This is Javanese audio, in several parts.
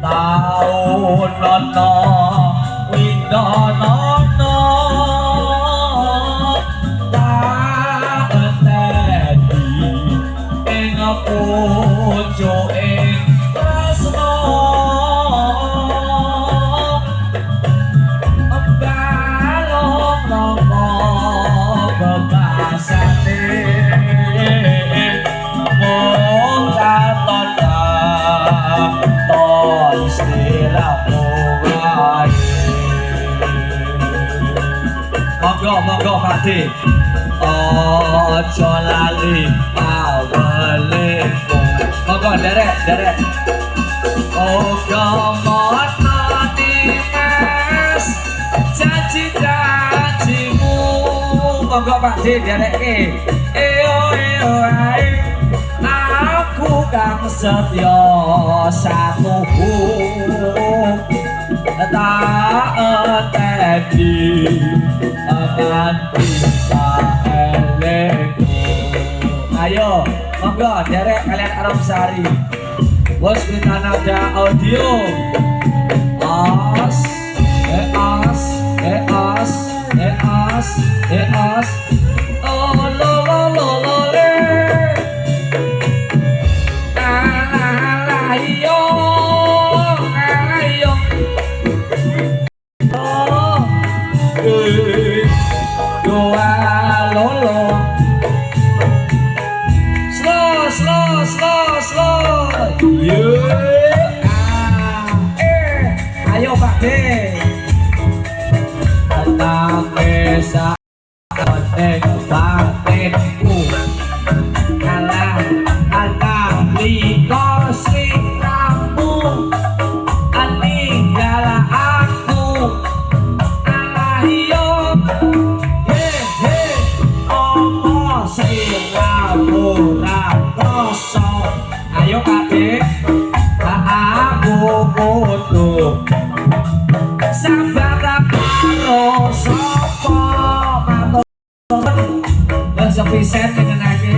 taun nono windono tak enteni ing pucuking tresno balong nopo bebasane mung katon ton sliramu wae. Monggo Pakde ojo lali awalemu. Monggo derek ojo mono mas janji-janjimu. Monggo Pakde dereke eo ae aku kang setya satuhu tak enteni nganti saelengku. Ayo monggo derek kalian Aromsari bos kita nada audio as oh lo le alayo doa lolo slow ayo Pakde tentang desa batinku kalah antang liko sliramu tinggal aku alayo opo sliramu rakoso. Ayo Pakde aku butuh sabar karo sapa matur sepisen ngenake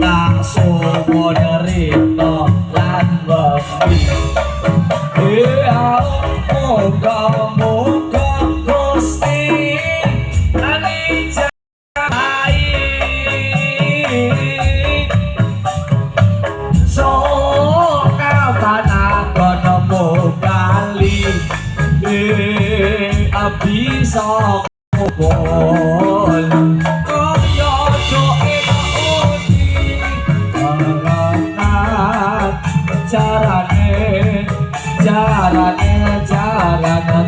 tak sopo derita lan wedi muga Gusti ani jai so kapan aku nemu kali bisa kupon kaya joe maudi kalangan jarane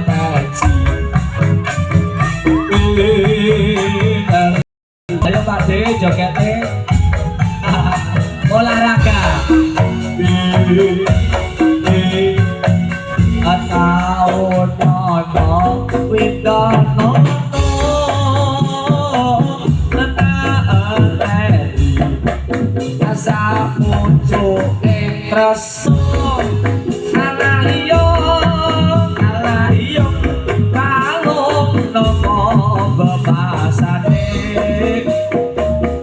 taji. Ayo Pakde jogete olahraga tahun nono windono asa pucuking tresno alayo balung nopo bebasane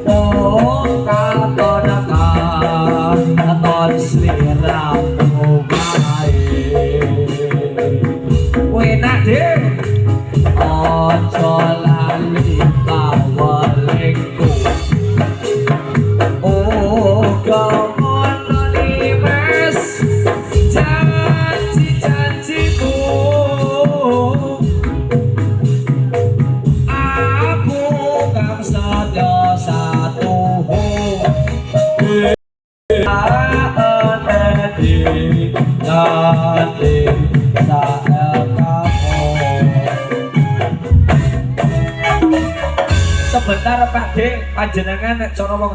mung katon sliramu wae ojo lali awalengku mono mas janji-janjimu aku kang setya satuhu nganti saelengku. Sebentar Pakde panjenengan nek cara wong